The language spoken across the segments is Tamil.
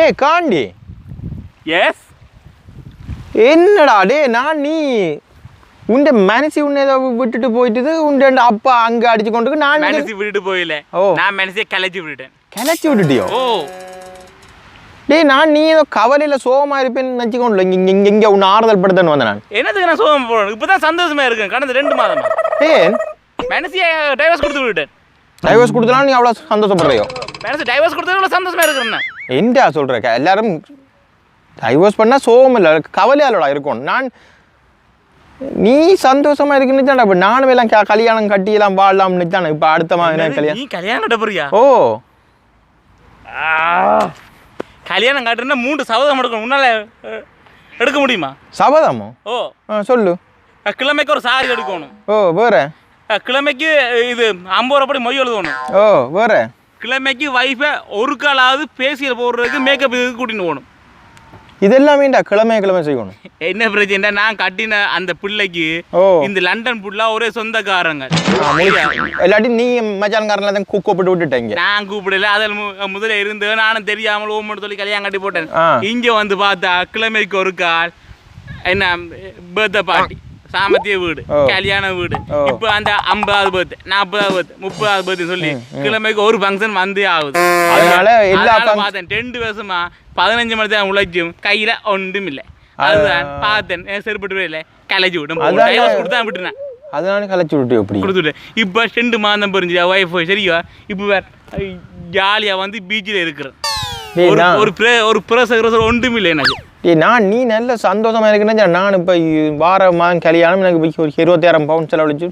டே காண்டி எஸ் என்னடா டே நான் நீ உண்ட மனசி உன்னை ஏதோ விட்டுட்டு போயிட்டு உண்ட அப்பா அங்க அடிச்சு கொண்டு நான் மனசி விட்டுட்டு போயில நான் மனசே கலைச்சு விட்டுட்டேன். கிளச்சி விட்டுட்டியோ? ஓ டே நான் நீ ஏதோ கவலையில சோகமா இருப்பேன்னு நினைச்சுக்கொண்டு இங்க இங்க உன்னை ஆறுதல் படுத்தன்னு வந்தேன் நான். என்னதுக்கு நான் சோகம் போறேன்? இப்பதான் சந்தோஷமா இருக்கேன். கடந்த 2 மாதமா ஏன் மனசியை டைவர்ஸ் கொடுத்து விட்டுட்டேன். டைவர்ஸ் கொடுத்தனால நீ அவ்வளோ சந்தோஷப்படுறியோ? மனசு டைவர்ஸ் கொடுத்தது அவ்வளோ சந்தோஷமா இருக்கிறேன். என்னடா சொல்ற? எல்லாரும் டைவர்ஸ் பண்ணா சோகம் இல்லை கவலையாலோட இருக்கும். நான் நீ சந்தோஷமா இருக்குன்னு தான் இப்போ நானும் எல்லாம் கல்யாணம் கட்டி எல்லாம் வாழலாம்னு தானே இப்போ அடுத்த மாதிரி கல்யாணம். நீ கல்யாணம் கட்ட போறியா? ஓ கல்யாணம் கட்டுறா 3 சபதம் எடுக்கணும். உன்னால எடுக்க முடியுமா? சபதமோ? ஓ சொல்லு. கிழமைக்கு ஒரு சாரி எடுக்கணும். ஓ வேற? கிழமைக்கு இது 50 ரூபாய் படி மொய் எழுதணும். ஓ வேற? கிழமைக்கு வைஃபை ஒரு காலாவது பேசியல் போடுறதுக்கு மேக்கப் இதுக்கு கூட்டின்னு போகணும். இதெல்லாமேண்டா கிழமை கிழமை செய்யணும். என்ன பிரச்சனை? நான் கட்டின அந்த பிள்ளைக்கு இந்த லண்டன் புள்ளா ஒரே சொந்தக்காரங்க. எல்லாத்தையும் நீ மச்சான்காரன்ல தான் கூப்பிட்டு விட்டுட்டேங்க. நான் கூப்பிடல. அதில் முதல்ல இருந்து நானும் தெரியாமல் ஓமன்னு சொல்லி கல்யாணம் கட்டி போட்டேன். இங்க வந்து பார்த்தா கிழமைக்கு ஒரு கால் என்ன பர்த்டே பார்ட்டி, சாமத்திய வீடு, கல்யாண வீடு. இப்ப அந்த 50வது பர்த்டே, 40வது பர்த்டே, 30வது பர்த்டே சொல்லி கிழமைக்கு ஒரு ஃபங்க்ஷன் வந்தே ஆகுது. அதனால எல்லா பார்த்தேன் 2 வருஷமா 15 மணி தான் உழைக்கும், கையில ஒன்றும் இல்லை. அதுதான் பார்த்தேன். செருப்பட்டு இல்லை கலைச்சி விடும் கொடுத்தா விட்டுனேன். அதனால கலைச்சி விட்டு எப்படி கொடுத்துட்டேன். இப்போ 2 மாதம் புரிஞ்சு ஒய்ஃப் சரியா. இப்போ வேற ஜாலியா வந்து பீச்சில் இருக்கிறேன். ஒரு பிரசகர் ஒன்றும் இல்லை எனக்கு. நான் நீ நல்ல சந்தோஷமா இருக்குன்னு நான் இப்போ வாரமா கல்யாணம் எனக்கு ஒரு 26,000 பவுண்ட் செலவழிச்சு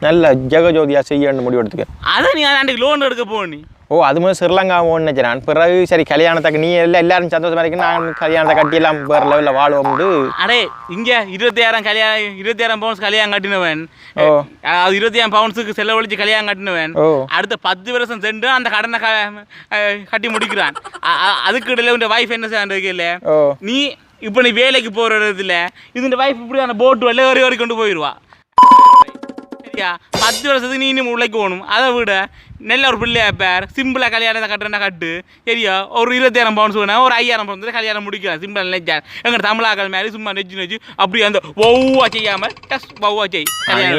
நல்ல ஜெகஜோதியா செய்யணும் முடிவு எடுத்துக்க. அதை நீ அன்றைக்கு லோன் எடுக்க போனி. ஓ அது மாதிரி ஸ்ரீலங்கா போகணும்னு நினைச்சேன் நான். பிறகு சரி கல்யாணத்துக்கு நீ எல்லாரும் சந்தோஷமா இருக்கு, நான் கல்யாணத்தை கட்டியெல்லாம் வேறு லெவலில் வாழுவோம்னு. அடே இங்கே 26,000 பவுண்ட்ஸ் கல்யாணம் கட்டினவன், அது 25,000 பவுண்ட்ஸுக்கு செலவழிச்சு கல்யாணம் கட்டினவன் அடுத்த 10 வருஷம் சென்று அந்த கடனை கட்டி முடிக்கிறான். அதுக்கு இடையில இந்த வைஃப் என்ன செய்யறது இல்லை. நீ இப்போ நீ வேலைக்கு போகிற இடத்துல இது வைஃப் இப்படி அந்த போட்டு வெள்ளை வரி கொண்டு போயிடுவா. சரியா 10 வருஷத்துக்கு நீ இன்னும் உழைக்க போகணும். அதை விட நல்ல ஒரு பிள்ளையா பேர் சிம்பிளாக கல்யாணத்தை கட்டுறேன்னா கட்டு. சரியா ஒரு 20,000 பவுண்ட்ஸ் வேணா ஒரு 5,000 பவுண்ட்ஸ் கல்யாணம் முடிக்கலாம். சிம்பிள் நெச்சார் எங்கள் தமிழாக்கள் மேலே சும்மா நெச்சு அப்படி அந்த ஒவ்வொரு செய்யாமல் டஸ்ட் ஒவ்வொரு செய்.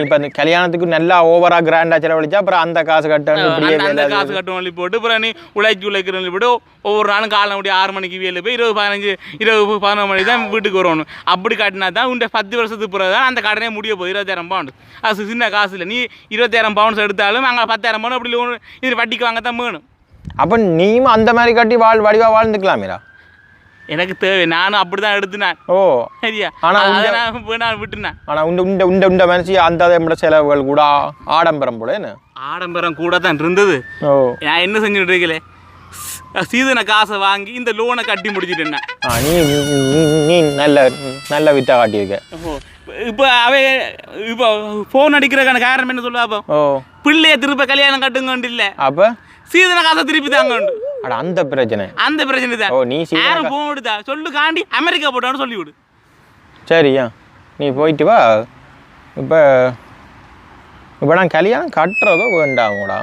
இப்போ அந்த கல்யாணத்துக்கு நல்லா ஓவரா கிராண்டா செலவழிச்சா அப்புறம் அந்த காசு கட்டணும். அந்த காசு கட்டும் வழி போட்டு அப்புறம் நீ உழைக்கிற போட்டு ஒவ்வொரு நாளும் காலை முடிய 6 மணிக்கு வேலை போய் 20-15 மணி தான் வீட்டுக்கு வரணும். அப்படி கட்டினா தான் உண்ட 10 வருஷத்துக்கு பிறகு தான் அந்த கடனே முடிய போகுது. 20,000 பவுண்ட் அது சின்ன காசு இல்லை. நீ 20,000 பவுண்ட்ஸ் எடுத்தாலும் அங்கே 10,000 பவுண்ட் அப்படி இது வட்டிக்கு வாங்கத்தான் வேணும். அப்போ நீயும் அந்த மாதிரி கட்டி வடிவா வாழ்ந்துக்கலாமேடா. எனக்கு தேவை, நானும் அப்படிதான் எடுத்துனேன். ஓ சரியா. ஆனால் விட்டுனேன். ஆனால் உண்ட மனசு அந்த செலவுகள் கூட ஆடம்பரம் போல என்ன ஆடம்பரம் கூட தான் இருந்தது. ஓ நான் என்ன செஞ்சுட்டு இருக்கல சீதன காசை வாங்கி இந்த லோனை கட்டி முடிச்சுட்டேன். நீ நல்ல நல்ல வித்தா காட்டியிருக்க. இப்போ இப்போ ஃபோன் அடிக்கிறதுக்கான காரணம் என்ன சொல்லுவா? அப்போ பிள்ளைய திருப்ப கல்யாணம் கட்டுங்கண்டு இல்லை, அப்போ சீதன காசை திருப்பி தாங்க. அந்த பிரச்சனை தான். ஓ நீ யாரும் ஃபோன் எடுத்தா சொல்லு காண்டி அமெரிக்கா போட்டான்னு சொல்லி விடு. சரியா நீ போயிட்டு வா. இப்போ நான் கல்யாணம் கட்டுறதோ வேண்டாமோடா.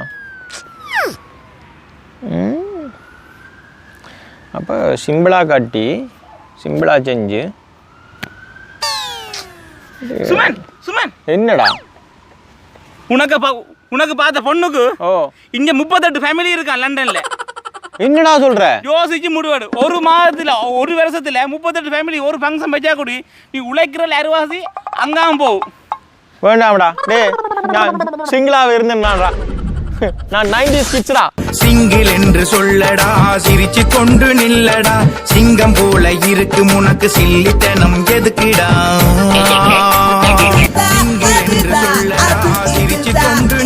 அப்போ சிம்பிளாக கட்டி சிம்பிளாக செஞ்சு. சுமன் என்னடா உனக்கு பார்த்த பொண்ணுக்கு இங்க 38 ஃபேமிலி இருக்கான் லண்டன்ல. என்னடா சொல்ற? யோசிச்சு முடிவாடு. ஒரு மாதத்துல ஒரு வருஷத்துல 38 ஃபேமிலி ஒரு ஃபங்க்ஷன் வச்சா கூடி நீ உழைக்கிற அருவாசி அங்காம போகும். வேண்டாம்டா டே நான் சிங்கிளாக இருந்தேன்டா. நான் 90s கிட்ஸ்டா. சிங்கிள் என்று சொல்லடா, சிரிச்சு கொண்டு நில்லடா. சிங்கம் போல இருக்கு உனக்கு சில்லித்தனம் எதுக்குடா? சிங்கிள் என்று சொல்லடா, சிரிச்சு கொண்டு